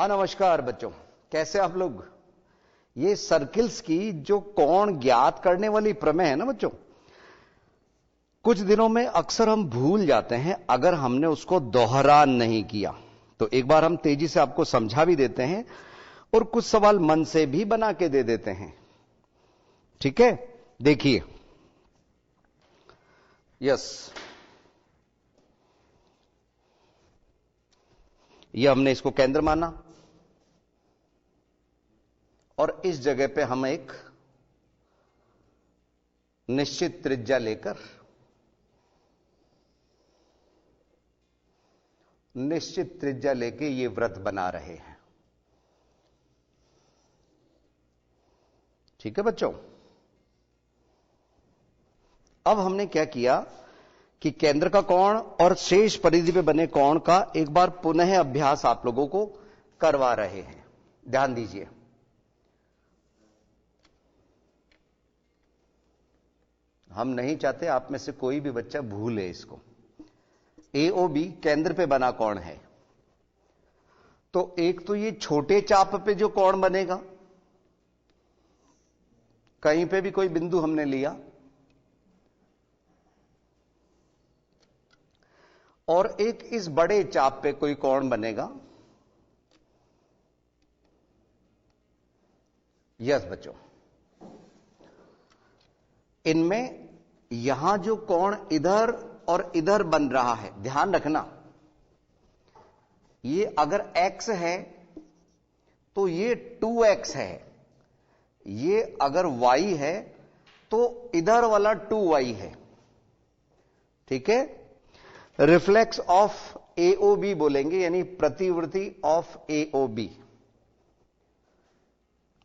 नमस्कार बच्चों, कैसे आप लोग। ये सर्किल्स की जो कोण ज्ञात करने वाली प्रमेय है ना बच्चों, कुछ दिनों में अक्सर हम भूल जाते हैं अगर हमने उसको दोहरा नहीं किया। तो एक बार हम तेजी से आपको समझा भी देते हैं और कुछ सवाल मन से भी बना के दे देते हैं। ठीक है, देखिए। यस, ये हमने इसको केंद्र माना और इस जगह पे हम एक निश्चित त्रिज्या लेकर ये वृत्त बना रहे हैं। ठीक है बच्चों, अब हमने क्या किया कि केंद्र का कोण और शेष परिधि पे बने कोण का एक बार पुनः अभ्यास आप लोगों को करवा रहे हैं। ध्यान दीजिए। हम नहीं चाहते आप में से कोई भी बच्चा भूले इसको। AOB केंद्र पे बना कोण है, तो एक तो ये छोटे चाप पे जो कोण बनेगा, कहीं पे भी कोई बिंदु हमने लिया, और एक इस बड़े चाप पे कोई कोण बनेगा। यस बच्चों, इनमें यहां जो कोण इधर और इधर बन रहा है, ध्यान रखना, ये अगर x है तो ये 2x है, ये अगर y है तो इधर वाला 2y है। ठीक है, रिफ्लेक्स ऑफ AOB बोलेंगे, यानी प्रतिवृत्ति ऑफ AOB।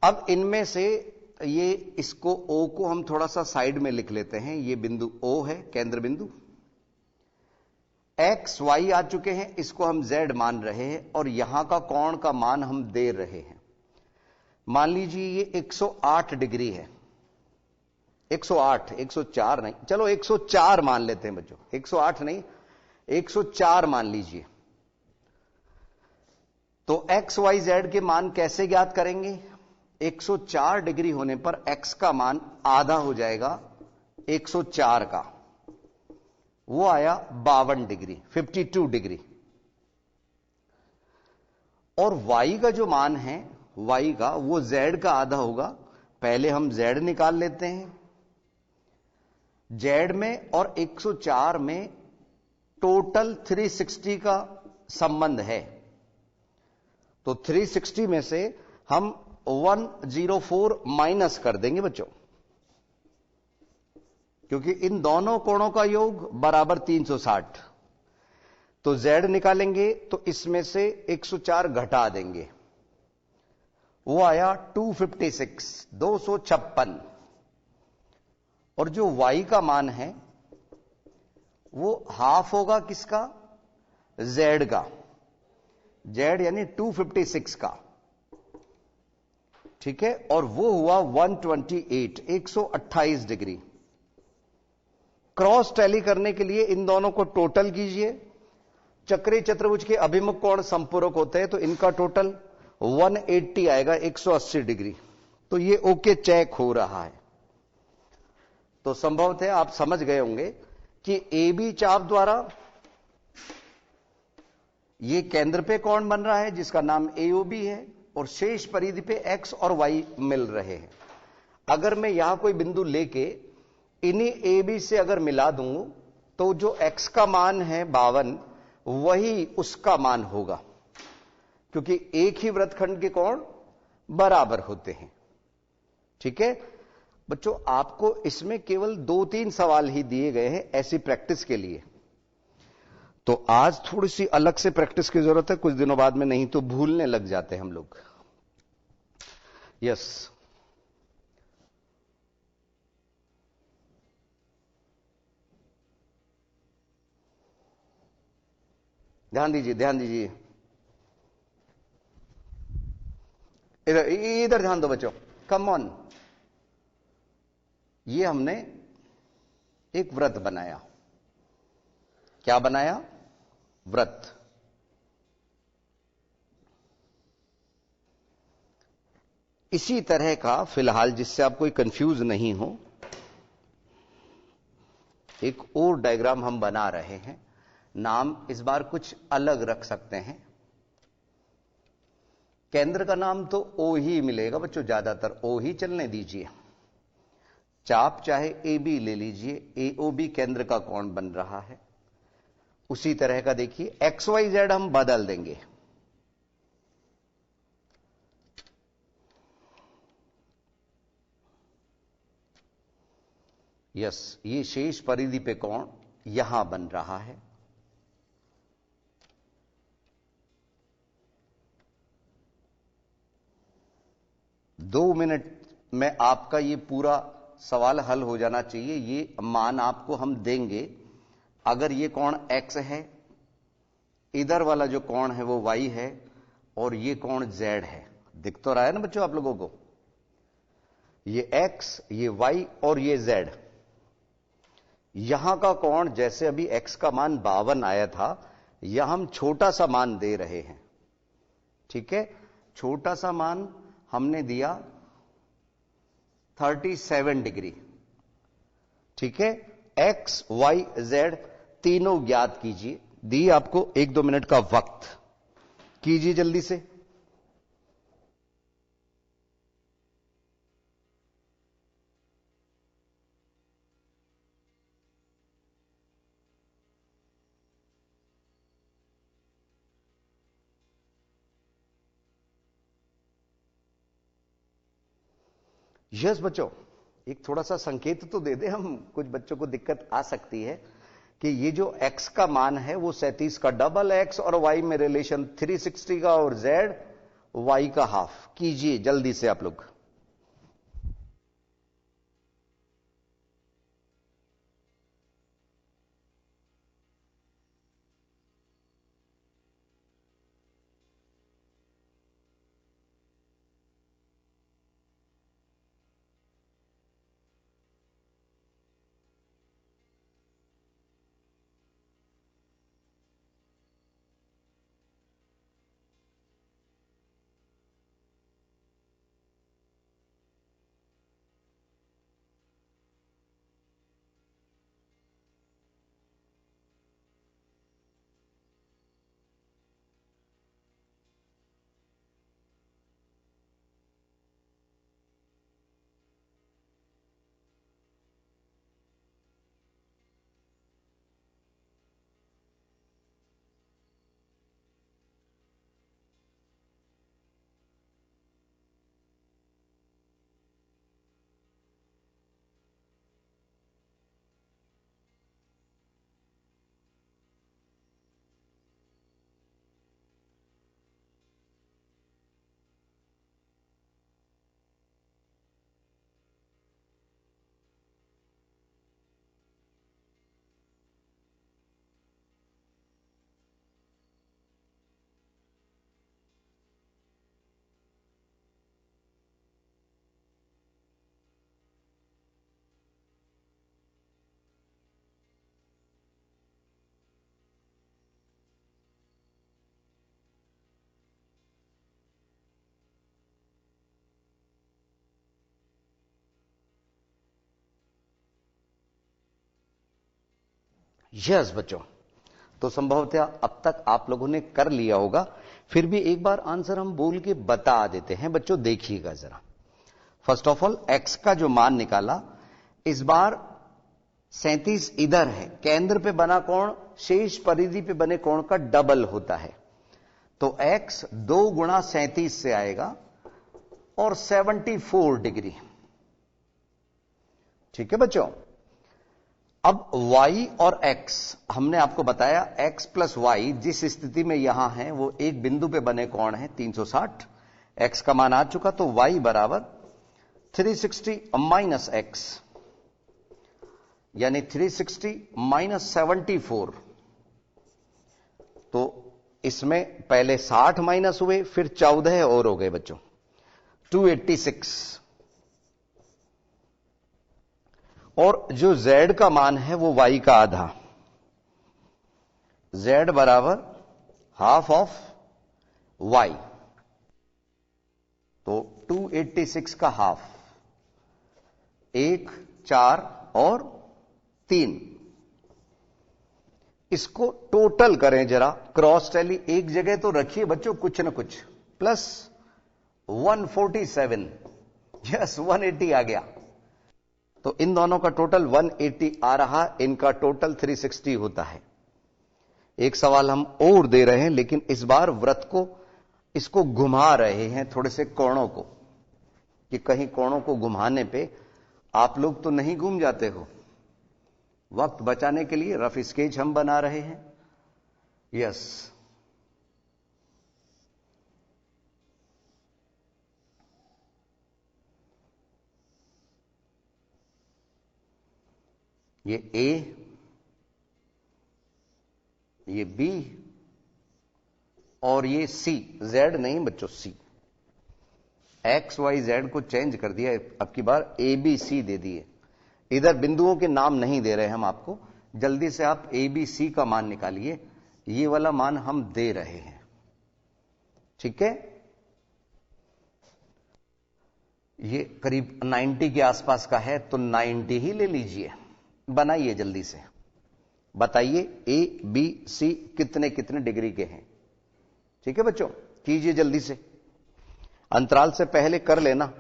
अब इनमें से ये इसको O को हम थोड़ा सा साइड में लिख लेते हैं। ये बिंदु O है, केंद्र बिंदु। X Y आ चुके हैं, इसको हम Z मान रहे हैं और यहां का कोण का मान हम दे रहे हैं। मान लीजिए ये 108 डिग्री है। 108, 104 नहीं, चलो 104 मान लेते हैं बच्चों। 108 नहीं, 104 मान लीजिए। तो X Y Z के मान कैसे ज्ञात करेंगे? 104 डिग्री होने पर x का मान आधा हो जाएगा 104 का, वो आया 52 डिग्री, 52 डिग्री। और y का जो मान है, y का, वो z का आधा होगा। पहले हम z निकाल लेते हैं। z में और 104 में टोटल 360 का संबंध है, तो 360 में से हम 104 माइनस कर देंगे बच्चों, क्योंकि इन दोनों कोणों का योग बराबर 360। तो z निकालेंगे तो इसमें से 104 घटा देंगे, वो आया 256, 256। और जो y का मान है वो हाफ होगा किसका? z का, z यानी 256 का। ठीक है, और वो हुआ 128, 128 डिग्री। क्रॉस टैली करने के लिए इन दोनों को टोटल कीजिए। चक्रीय चतुर्भुज के अभिमुख कोण संपूरक होते हैं, तो इनका टोटल 180 आएगा, 180 डिग्री। तो ये ओके चेक हो रहा है। तो संभवतः आप समझ गए होंगे कि AB चाप द्वारा ये केंद्र पे कोण बन रहा है जिसका नाम AOB है, और शेष परिधि पे x और y मिल रहे हैं। अगर मैं यहां कोई बिंदु लेके इन्हीं AB से अगर मिला दूं तो जो x का मान है 52, वही उसका मान होगा, क्योंकि एक ही वृत्तखंड के कोण बराबर होते हैं। ठीक है बच्चों, आपको इसमें केवल 2-3 सवाल ही दिए गए हैं ऐसी प्रैक्टिस के लिए, तो आज थोड़ी सी अलग से प्रैक्टिस की जरूरत है, कुछ दिनों बाद में नहीं तो भूलने लग जाते हम लोग। यस, ध्यान दीजिए, ध्यान दीजिए। इधर इधर ध्यान दो बच्चों, कम ऑन। ये हमने एक वृत्त बनाया। क्या बनाया? वृत्त। इसी तरह का फिलहाल, जिससे आप कोई कंफ्यूज नहीं हो, एक और डायग्राम हम बना रहे हैं। नाम इस बार कुछ अलग रख सकते हैं। केंद्र का नाम तो ओ ही मिलेगा बच्चों, ज्यादातर ओ ही चलने दीजिए। चाप चाहे ए बी ले लीजिए, एओबी केंद्र का कोण बन रहा है। उसी तरह का देखिए एक्स वाई जेड हम बदल देंगे। यस, ये शेष परिधि पे कोण यहां बन रहा है। दो मिनट में आपका ये पूरा सवाल हल हो जाना चाहिए। ये मान आपको हम देंगे। अगर ये कोण x है, इधर वाला जो कोण है वो y है, और ये कोण z है। दिख तो रहा है ना बच्चों आप लोगों को? ये x, ये y और ये z। यहां का कोण, जैसे अभी x का मान 52 आया था, यह हम छोटा सा मान दे रहे हैं। ठीक है, छोटा सा मान हमने दिया 37 डिग्री। ठीक है, x, y, z तीनों ज्ञात कीजिए। दी आपको 1-2 मिनट का वक्त, कीजिए जल्दी से। यस बच्चों, एक थोड़ा सा संकेत तो दे दे हम, कुछ बच्चों को दिक्कत आ सकती है कि ये जो x का मान है वो 37 का डबल, x और y में रिलेशन 360 का, और z y का हाफ। कीजिए जल्दी से आप लोग। यस बच्चों, तो संभवतः अब तक आप लोगों ने कर लिया होगा। फिर भी एक बार आंसर हम बोल के बता देते हैं बच्चों, देखिएगा जरा। फर्स्ट ऑफ ऑल, x का जो मान निकाला, इस बार 37 इधर है। केंद्र पे बना कोण शेष परिधि पे बने कोण का डबल होता है, तो x 2 गुणा 37 से आएगा और 74 डिग्री। ठीक है बच्चों, अब y और x हमने आपको बताया, x प्लस y जिस स्थिति में यहां है वो एक बिंदु पे बने कोण है 360। x का मान आ चुका, तो y बराबर 360 माइनस x, यानी 360 माइनस 74। तो इसमें पहले 60 माइनस हुए, फिर 14 और हो गए बच्चों, 286। और जो z का मान है वो y का आधा, z बराबर हाफ ऑफ y। तो 286 का हाफ, 1, 4 और 3, इसको टोटल करें जरा, क्रॉस टैली एक जगह तो रखिए बच्चों कुछ ना कुछ, प्लस 147, यस 180 आ गया। तो इन दोनों का टोटल 180 आ रहा, इनका टोटल 360 होता है। एक सवाल हम और दे रहे हैं, लेकिन इस बार व्रत को इसको घुमा रहे हैं, थोड़े से कोणों को, कि कहीं कोणों को घुमाने पे आप लोग तो नहीं घूम जाते हो। वक्त बचाने के लिए रफ स्केच हम बना रहे हैं। यस, ये ए, ये बी और ये सी, जेड नहीं बच्चों, सी। एक्स वाई जेड को चेंज कर दिया, अब की बार ए बी सी दे दिए। इधर बिंदुओं के नाम नहीं दे रहे हम आपको, जल्दी से आप ए बी सी का मान निकालिए, ये वाला मान हम दे रहे हैं, ठीक है। ये करीब 90 के आसपास का है, तो 90 ही ले लीजिए। बनाइए जल्दी से, बताइए ए बी सी कितने कितने डिग्री के हैं, ठीक है बच्चों, कीजिए जल्दी से, अंतराल से पहले कर लेना।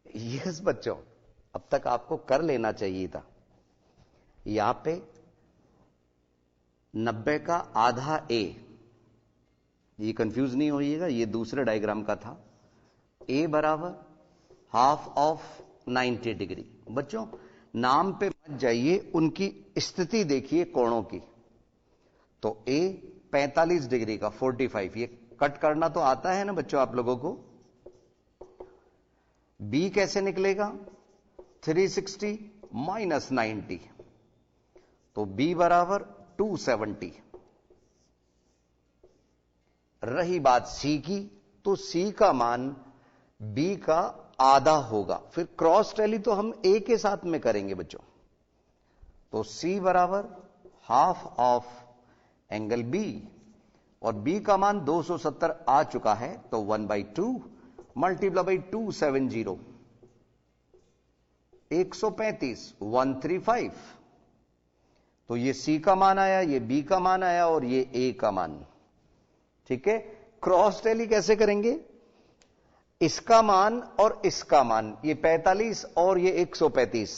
यस बच्चों, अब तक आपको कर लेना चाहिए था। यहां पे 90 का आधा ए, ये कंफ्यूज नहीं होइएगा, ये दूसरे डायग्राम का था। ए बराबर हाफ ऑफ 90 डिग्री। बच्चों नाम पे मत जाइए, उनकी स्थिति देखिए कोणों की। तो ए 45 डिग्री का 45, ये कट करना तो आता है ना बच्चों आप लोगों को। बी कैसे निकलेगा, 360 माइनस 90, तो बी बराबर 270। रही बात सी की, तो सी का मान बी का आधा होगा। फिर क्रॉस टैली तो हम ए के साथ में करेंगे बच्चों, तो सी बराबर हाफ ऑफ एंगल बी, और बी का मान 270 आ चुका है, तो 1/2 मल्टीप्लाई बाई 270, 135, 135। तो ये सी का मान आया, ये बी का मान आया, और ये ए का मान, ठीक है। क्रॉस टैली कैसे करेंगे, इसका मान और इसका मान, ये 45 और ये 135,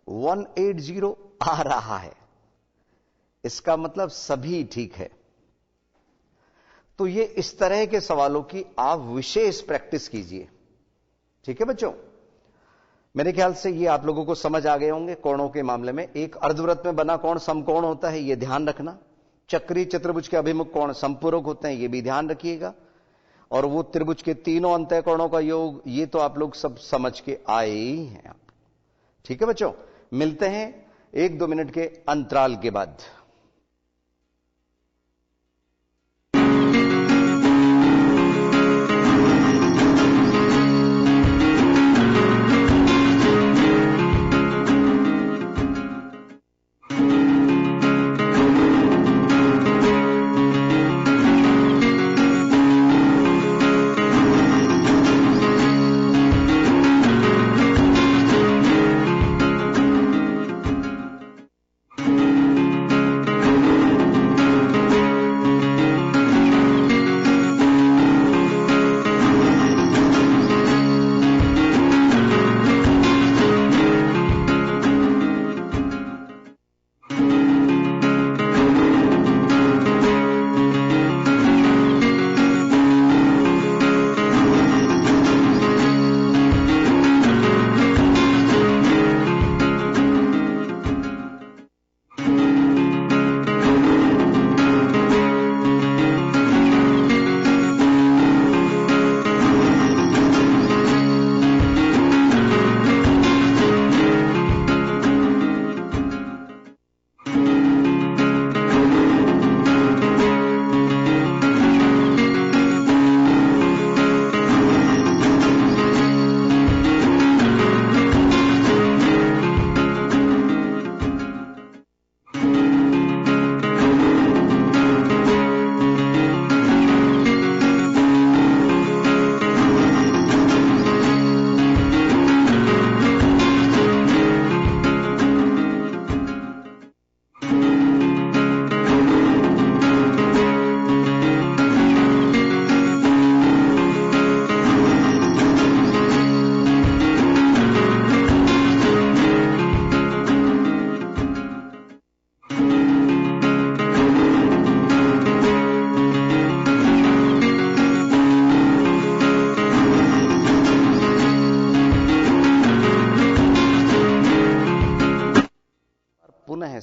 180 आ रहा है, इसका मतलब सभी ठीक है। तो ये इस तरह के सवालों की आप विशेष प्रैक्टिस कीजिए, ठीक है बच्चों। मेरे ख्याल से ये आप लोगों को समझ आ गए होंगे। कोणों के मामले में एक अर्धवृत्त में बना कोण समकोण होता है, ये ध्यान रखना। चक्रीय चतुर्भुज के अभिमुख कोण समपूरक होते हैं, ये भी ध्यान रखिएगा। और वो त्रिभुज के तीनों अंतः कोणों का योग, ये तो आप लोग सब समझ के आए ही हैं, ठीक है बच्चों। मिलते हैं 1-2 मिनट के अंतराल के बाद।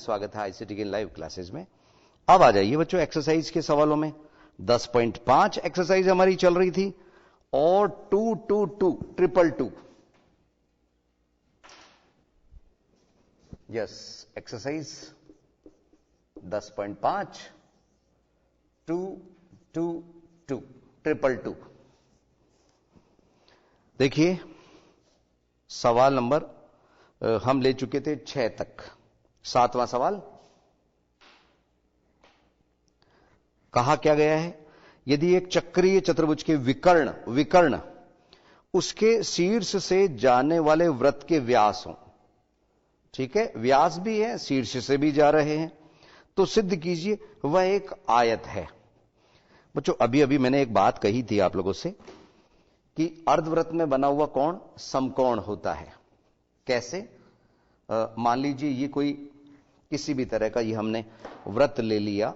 स्वागत है आईसीटी की लाइव क्लासेस में। अब आ जाइए बच्चों एक्सरसाइज के सवालों में। 10.5 एक्सरसाइज हमारी चल रही थी और 222 यस एक्सरसाइज 10.5 222 देखिए सवाल नंबर हम ले चुके थे 6 तक। 7वां सवाल कहा क्या गया है, यदि एक चक्रीय चतुर्भुज के विकर्ण उसके शीर्ष से जाने वाले वृत्त के व्यास हों, ठीक है, व्यास भी है शीर्ष से भी जा रहे हैं, तो सिद्ध कीजिए वह एक आयत है। बच्चों अभी अभी मैंने एक बात कही थी आप लोगों से कि अर्धवृत्त में बना हुआ कोण समकोण होता है। कैसे? मान लीजिए ये कोई किसी भी तरह का ये हमने वृत्त ले लिया,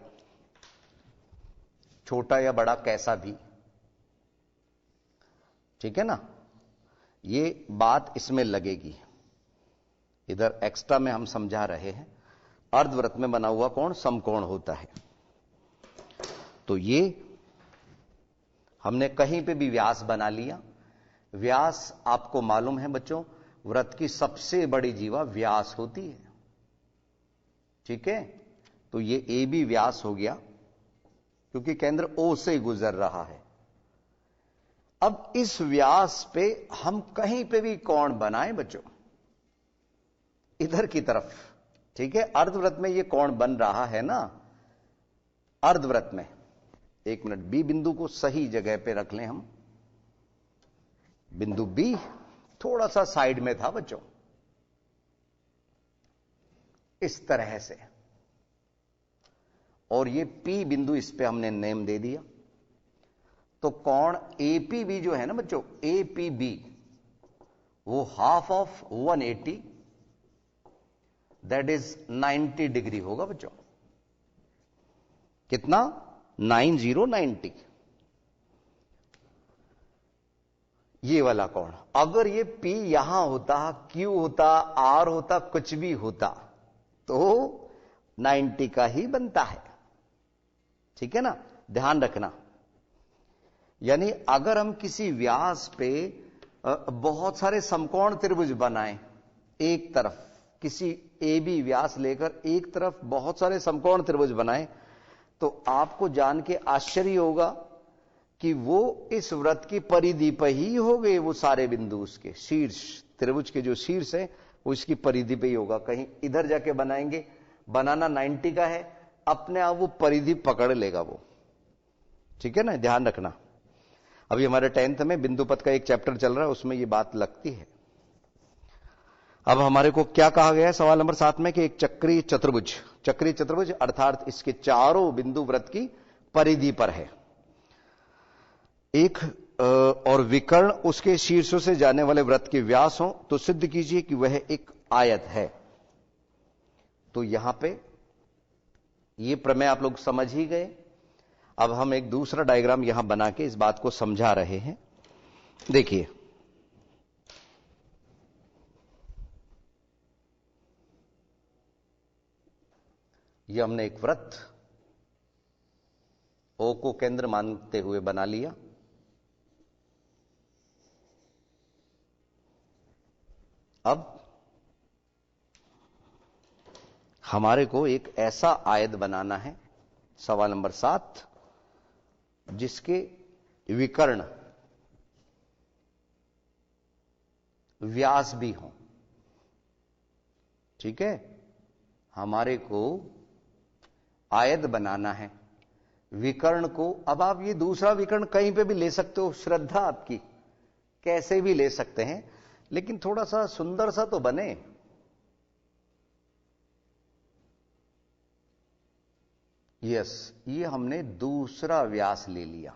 छोटा या बड़ा कैसा भी, ठीक है ना, ये बात इसमें लगेगी। इधर एक्स्ट्रा में हम समझा रहे हैं अर्धवृत्त में बना हुआ कोण समकोण होता है। तो ये हमने कहीं पे भी व्यास बना लिया। व्यास आपको मालूम है बच्चों वृत्त की सबसे बड़ी जीवा व्यास होती है, ठीक है। तो ये ए बी व्यास हो गया क्योंकि केंद्र ओ से गुजर रहा है। अब इस व्यास पे हम कहीं पे भी कोण बनाएं बच्चों इधर की तरफ, ठीक है। अर्धवृत्त में ये कोण बन रहा है ना, अर्धवृत्त में। एक मिनट, बी बिंदु को सही जगह पे रख लें हम। बिंदु बी थोड़ा सा साइड में था बच्चों, इस तरह से, और ये पी बिंदु इस पे हमने नेम दे दिया। तो कोण एपीबी जो है ना बच्चों, एपीबी वो half of 180 that is 90 degree होगा बच्चों। कितना? 90 ये वाला कोण। अगर ये P यहां होता, Q होता, R होता, कुछ भी होता तो 90 का ही बनता है, ठीक है ना, ध्यान रखना। यानी अगर हम किसी व्यास पे बहुत सारे समकोण त्रिभुज बनाएं, एक तरफ किसी AB व्यास लेकर एक तरफ बहुत सारे समकोण त्रिभुज बनाएं, तो आपको जान के आश्चर्य होगा कि वो इस वृत्त की परिधि पर ही हो गए। वो सारे बिंदु उसके शीर्ष, त्रिभुज के जो शीर्ष है वो इसकी परिधि पे ही होगा। कहीं इधर जाके बनाएंगे, बनाना 90 का है, अपने आप वो परिधि पकड़ लेगा वो, ठीक है ना, ध्यान रखना। अभी हमारे 10th में बिंदु पथ का एक चैप्टर चल रहा है, उसमें ये बात लगती है। अब हमारे को क्या कहा गया है सवाल नंबर 7 में कि एक चक्रीय चतुर्भुज अर्थात इसके चारों बिंदु वृत्त की परिधि पर है, एक और विकर्ण उसके शीर्षों से जाने वाले वृत्त के व्यास हो, तो सिद्ध कीजिए कि वह एक आयत है। तो यहां पे ये प्रमेय आप लोग समझ ही गए। अब हम एक दूसरा डायग्राम यहां बना के इस बात को समझा रहे हैं। देखिए ये हमने एक वृत्त O को केंद्र मानते हुए बना लिया। अब हमारे को एक ऐसा आयत बनाना है, सवाल नंबर 7, जिसके विकर्ण व्यास भी हो, ठीक है। हमारे को आयत बनाना है, विकर्ण को। अब आप ये दूसरा विकर्ण कहीं पे भी ले सकते हो, श्रद्धा आपकी, कैसे भी ले सकते हैं, लेकिन थोड़ा सा सुंदर सा तो बने। यस, ये हमने दूसरा व्यास ले लिया।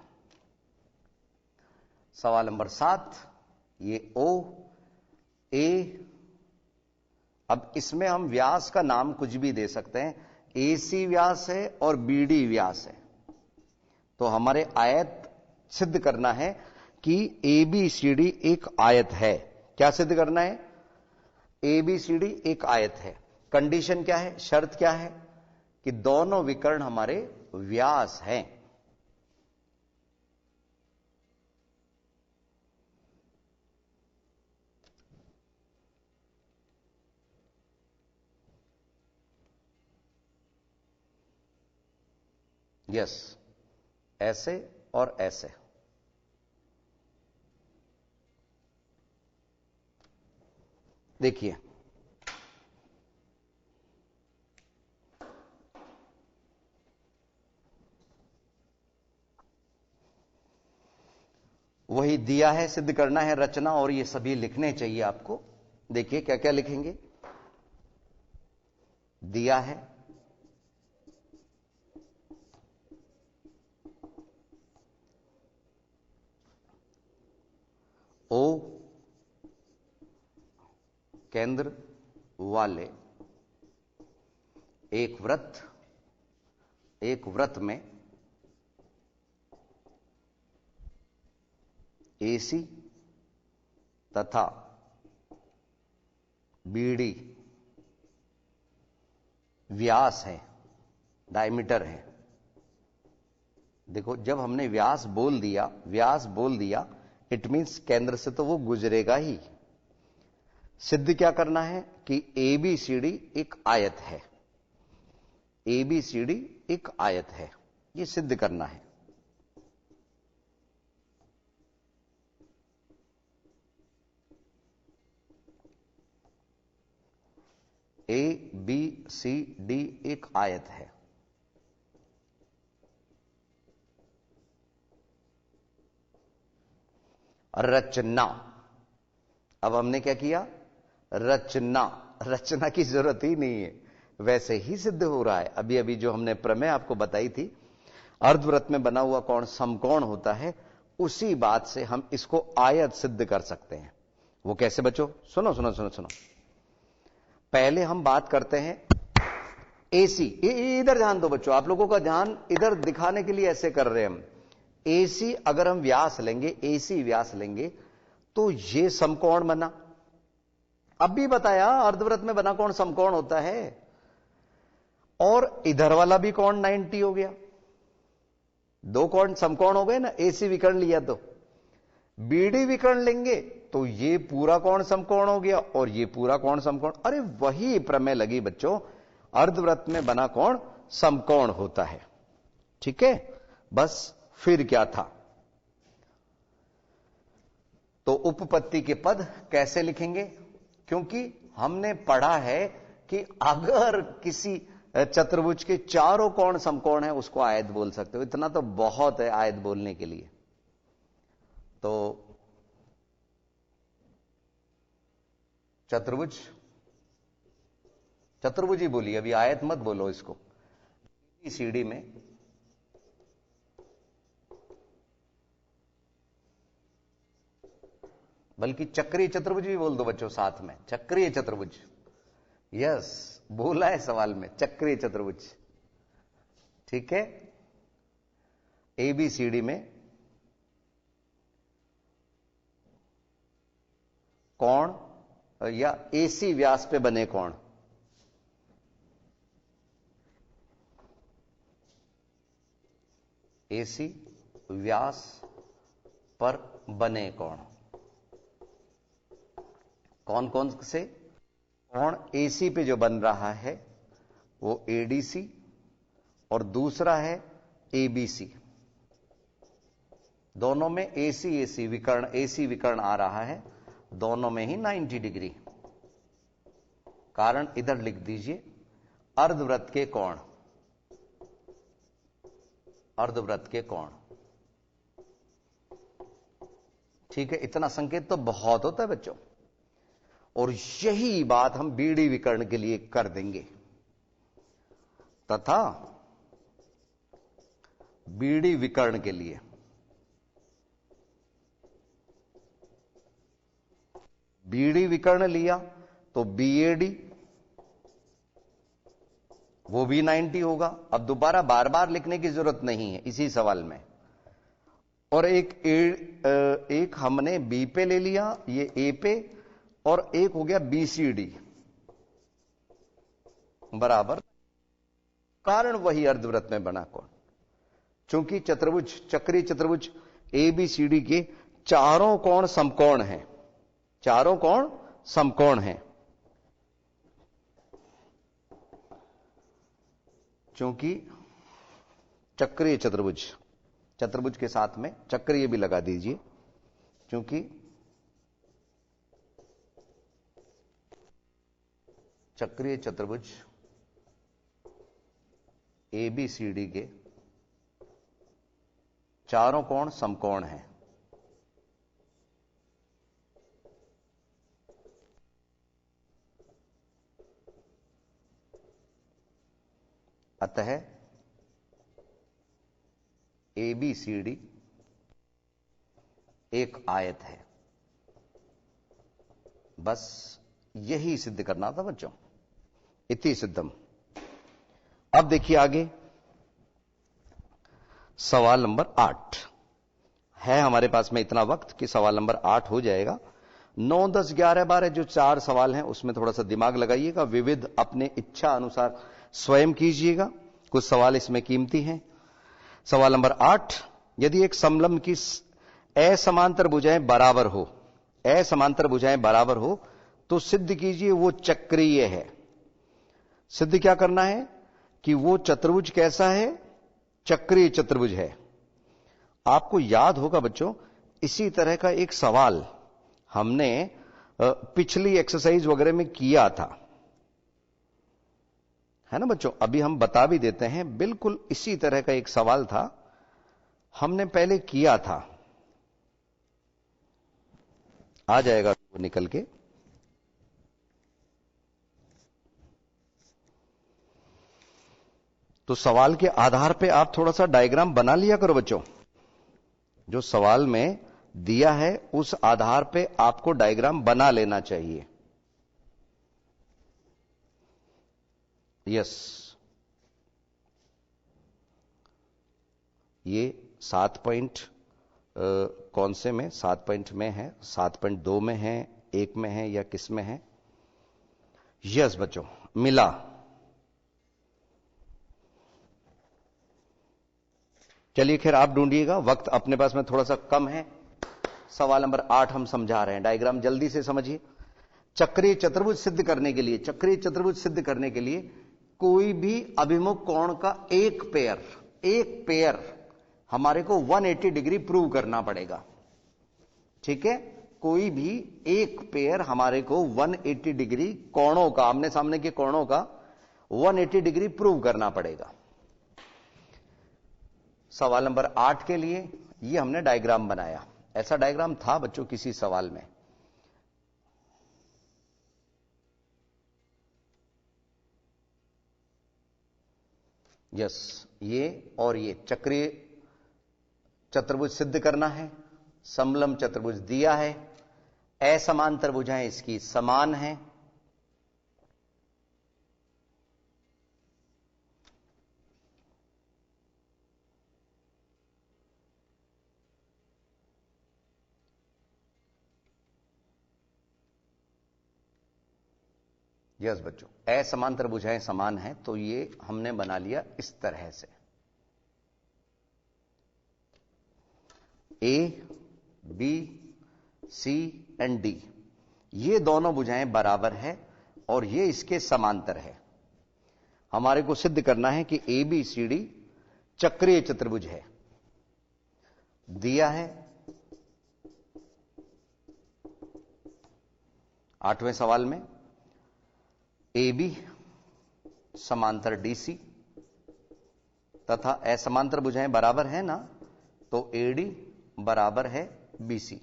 सवाल नंबर 7, ये O A। अब इसमें हम व्यास का नाम कुछ भी दे सकते हैं, AC व्यास है और BD व्यास है। तो हमारे आयत सिद्ध करना है कि ABCD एक आयत है। क्या सिद्ध करना है? ABCD एक आयत है। कंडीशन क्या है, शर्त क्या है कि दोनों विकर्ण हमारे व्यास हैं। यस, ऐसे और ऐसे। देखिए वही दिया है, सिद्ध करना है, रचना, और ये सभी लिखने चाहिए आपको। देखिए क्या क्या लिखेंगे। दिया है, ओ केंद्र वाले एक वृत्त में एसी तथा बीडी व्यास है, डायमीटर है। देखो जब हमने व्यास बोल दिया इट मींस केंद्र से तो वो गुजरेगा ही। सिद्ध क्या करना है कि एबीसीडी एक आयत है, एबीसीडी एक आयत है, ये सिद्ध करना है। ए बी सी डी एक आयत है। रचना, अब हमने क्या किया, रचना की जरूरत ही नहीं है, वैसे ही सिद्ध हो रहा है। अभी अभी जो हमने प्रमेय आपको बताई थी, अर्धवृत्त में बना हुआ कोण समकोण होता है, उसी बात से हम इसको आयत सिद्ध कर सकते हैं। वो कैसे बच्चों, सुनो सुनो सुनो सुनो। पहले हम बात करते हैं एसी, इधर ध्यान दो बच्चों, आप लोगों का ध्यान इधर दिखाने के लिए ऐसे कर रहे हैं हम। एसी अगर हम व्यास लेंगे, एसी व्यास लेंगे तो ये समकोण बना। अब भी बताया अर्धवृत्त में बना कोण समकोण होता है, और इधर वाला भी कोण 90 हो गया। दो कोण समकोण हो गए ना, एसी विकर्ण लिया तो। बीडी विकर्ण लेंगे तो ये पूरा कोण समकोण हो गया और ये पूरा कोण समकोण। अरे वही प्रमेय लगी बच्चों, अर्धवृत्त में बना कोण समकोण होता है। ठीक है, बस फिर क्या था, तो उपपत्ति के पद कैसे लिखेंगे, क्योंकि हमने पढ़ा है कि अगर किसी चतुर्भुज के चारों कोण समकोण है उसको आयत बोल सकते हो। इतना तो बहुत है आयत बोलने के लिए। तो चतुर्भुज ही बोलिए, अभी आयत मत बोलो इसको। सीडी में बल्कि चक्रीय चतुर्भुज भी बोल दो बच्चों साथ में, चक्रीय चतुर्भुज। यस, बोला है सवाल में, चक्रीय चतुर्भुज। ठीक है, एबीसीडी में कोण या एसी व्यास पे बने कोण, एसी व्यास पर बने कोण, कौन कौन से कोण, एसी पे जो बन रहा है वो एडीसी और दूसरा है एबीसी। दोनों में एसी विकर्ण आ रहा है, दोनों में ही 90 डिग्री। कारण इधर लिख दीजिए, अर्धवृत्त के कोण, अर्धवृत्त के कोण। ठीक है, इतना संकेत तो बहुत होता है बच्चों, और यही बात हम बीडी विकर्ण के लिए कर देंगे। तथा बीडी विकर्ण के लिए बीडी विकर्ण लिया तो बीएडी वो भी 90 होगा। अब दोबारा बार बार लिखने की जरूरत नहीं है इसी सवाल में। और एक हमने बी पे ले लिया, ये ए पे, और एक हो गया बीसीडी। बराबर, कारण वही अर्धवृत्त में बना कोण। चूंकि चतुर्भुज, चक्रीय चतुर्भुज एबीसीडी के चारों कोण समकोण हैं, चारों कोण समकोण हैं। चूंकि चक्रीय चतुर्भुज, चतुर्भुज के साथ में चक्रीय भी लगा दीजिए, क्योंकि चक्रीय चतुर्भुज एबीसीडी के चारों कोण समकोण हैं। अतः एबीसीडी एक आयत है। बस यही सिद्ध करना था बच्चों, इति सिद्धम। अब देखिए आगे सवाल नंबर 8 है हमारे पास में इतना वक्त कि सवाल नंबर 8 हो जाएगा। 9, 10, 11, 12 जो 4 सवाल हैं उसमें थोड़ा सा दिमाग लगाइएगा, विविध अपने इच्छा अनुसार स्वयं कीजिएगा, कुछ सवाल इसमें कीमती हैं। सवाल नंबर 8, यदि एक समलंब की असमांतर भुजाएं बराबर हो, असमांतर भुजाएं बराबर हो तो सिद्ध कीजिए वो चक्रीय है। सिद्ध क्या करना है कि वो चतुर्भुज कैसा है, चक्रीय चतुर्भुज है। आपको याद होगा बच्चों, इसी तरह का एक सवाल हमने पिछली एक्सरसाइज वगैरह में किया था, है ना बच्चों। अभी हम बता भी देते हैं, बिल्कुल इसी तरह का एक सवाल था, हमने पहले किया था, आ जाएगा वो निकल के। तो सवाल के आधार पे आप थोड़ा सा डायग्राम बना लिया करो बच्चों, जो सवाल में दिया है उस आधार पे आपको डायग्राम बना लेना चाहिए। यस, ये 7 पॉइंट कौन से में, 7 पॉइंट में है, 7.2 में है, 1 में है या किस में है? यस बच्चों, मिला। चलिए खैर आप ढूंढिएगा, वक्त अपने पास में थोड़ा सा कम है। सवाल नंबर 8 हम समझा रहे हैं, डायग्राम जल्दी से समझिए। चक्रीय चतुर्भुज सिद्ध करने के लिए, चक्रीय चतुर्भुज सिद्ध करने के लिए कोई भी अभिमुख कोण का एक पेयर हमारे को 180 डिग्री प्रूव करना पड़ेगा। ठीक है, कोई भी एक पेयर हमारे को 180 डिग्री कोणों का, आमने सामने के कोणों का 180 डिग्री प्रूव करना पड़ेगा। सवाल नंबर 8 के लिए ये हमने डायग्राम बनाया। ऐसा डायग्राम था बच्चों किसी सवाल में। यस, ये और ये चक्रीय चतुर्भुज सिद्ध करना है। समलंब चतुर्भुज दिया है, असमांतर भुजाएं इसकी समान हैं। यस बच्चों, असमांतर भुजाएं समान हैं, तो ये हमने बना लिया इस तरह से। ए, बी, सी एंड डी, ये दोनों भुजाएं बराबर है और ये इसके समांतर है। हमारे को सिद्ध करना है कि ए बी सी डी चक्रीय चतुर्भुज है। दिया है 8वें सवाल में ए बी समांतर डीसी तथा असमांतर भुजाएं बराबर है ना, तो एडी बराबर है बीसी।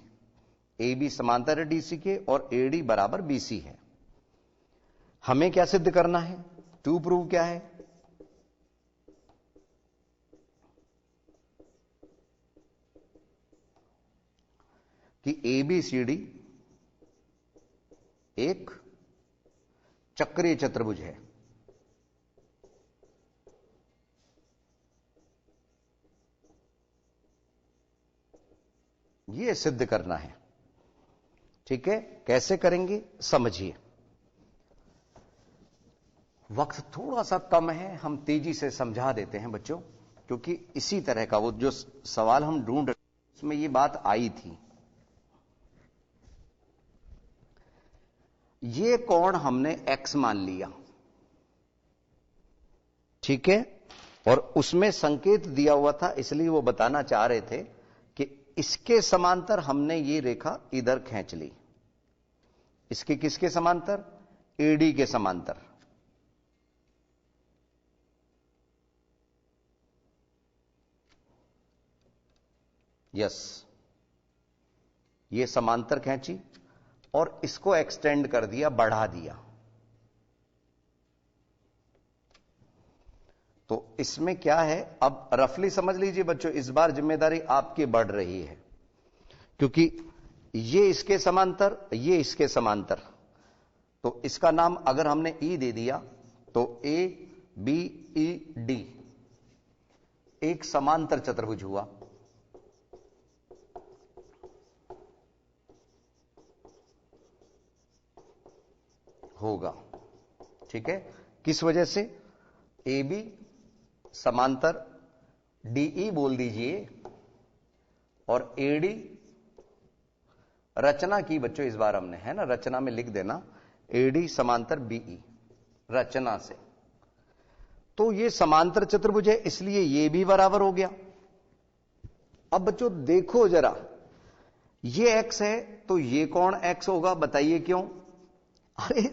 ए बी समांतर है डीसी के और एडी बराबर बीसी है। हमें क्या सिद्ध करना है, टू प्रूव क्या है? कि ए बी सी डी एक चक्रीय चतुर्भुज है। यह सिद्ध करना है। ठीक है, कैसे करेंगे समझिए। वक्त थोड़ा सा कम है, हम तेजी से समझा देते हैं बच्चों, क्योंकि इसी तरह का वो जो सवाल हम ढूंढ रहे उसमें ये बात आई थी। ये कोण हमने x मान लिया, ठीक है, और उसमें संकेत दिया हुआ था, इसलिए वो बताना चाह रहे थे कि इसके समांतर हमने ये रेखा इधर खींच ली। इसके किसके समांतर? AD के समांतर। यस, ये समांतर खींची और इसको एक्सटेंड कर दिया, बढ़ा दिया। तो इसमें क्या है, अब रफली समझ लीजिए बच्चों, इस बार जिम्मेदारी आपकी बढ़ रही है, क्योंकि ये इसके समांतर, ये इसके समांतर, तो इसका नाम अगर हमने E दे दिया तो ABED एक समांतर चतुर्भुज हुआ। होगा, ठीक है, किस वजह से? AB समांतर DE बोल दीजिए, और AD रचना की बच्चों इस बार हमने, है ना, रचना में लिख देना AD समांतर BE रचना से। तो ये समांतर चतुर्भुज है, इसलिए ये भी बराबर हो गया। अब बच्चों देखो जरा, ये x है तो ये कोण x होगा, बताइए क्यों? अरे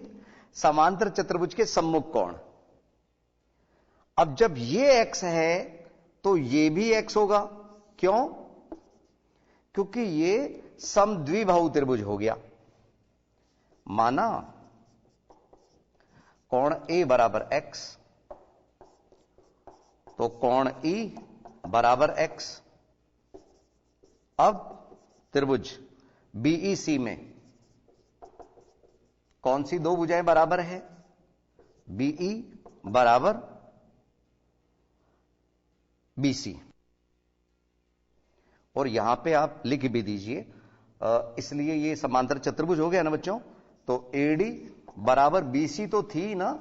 समांतर चतुर्भुज के सम्मुख कोण। अब जब ये x है तो ये भी x होगा, क्यों? क्योंकि ये समद्विबाहु त्रिभुज हो गया। माना कोण A बराबर x, तो कोण E बराबर x। अब त्रिभुज BEC में कौन सी दो भुजाएं बराबर है? BE बराबर BC। और यहां पे आप लिख भी दीजिए, इसलिए ये समांतर चतुर्भुज हो गया ना बच्चों। तो AD बराबर BC तो थी ना,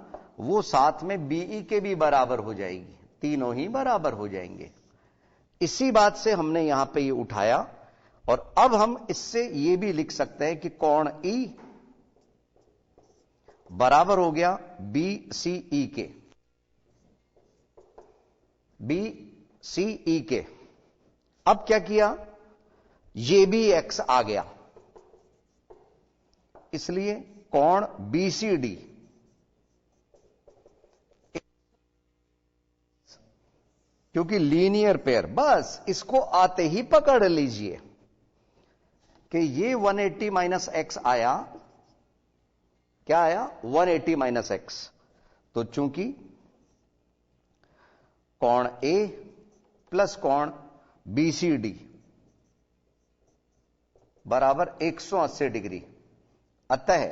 वो साथ में BE के भी बराबर हो जाएगी, तीनों ही बराबर हो जाएंगे। इसी बात से हमने यहां पे ये उठाया, और अब हम इससे ये भी लिख सकते हैं कि कोण E बराबर हो गया BCE के, BCE के। अब क्या किया, ये भी x आ गया, इसलिए कोण BCD क्योंकि लीनियर पेयर, बस इसको आते ही पकड़ लीजिए कि ये 180 माइनस एक्स आया। क्या आया? 180 माइनस एक्स। तो चूंकि कोण A प्लस कोण BCD बराबर 180 डिग्री, अतः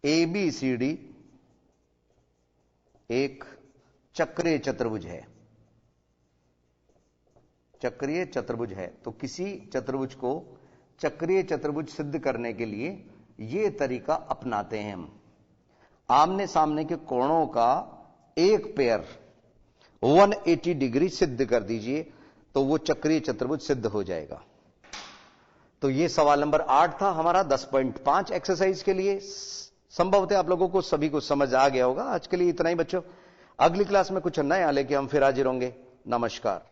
ABCD एक चक्रीय चतुर्भुज है। चक्रीय चतुर्भुज है, तो किसी चतुर्भुज को चक्रीय चतुर्भुज सिद्ध करने के लिए यह तरीका अपनाते हैं हम। आमने सामने के कोणों का एक पेयर 180 डिग्री सिद्ध कर दीजिए, तो वो चक्रीय चतुर्भुज सिद्ध हो जाएगा। तो ये सवाल नंबर 8 था हमारा 10.5 एक्सरसाइज के लिए। संभवतः आप लोगों को सभी को समझ आ गया होगा। आज के लिए इतना ही बच्चों, अगली क्लास में कुछ नया लेके हम फिर हाजिर होंगे। नमस्कार।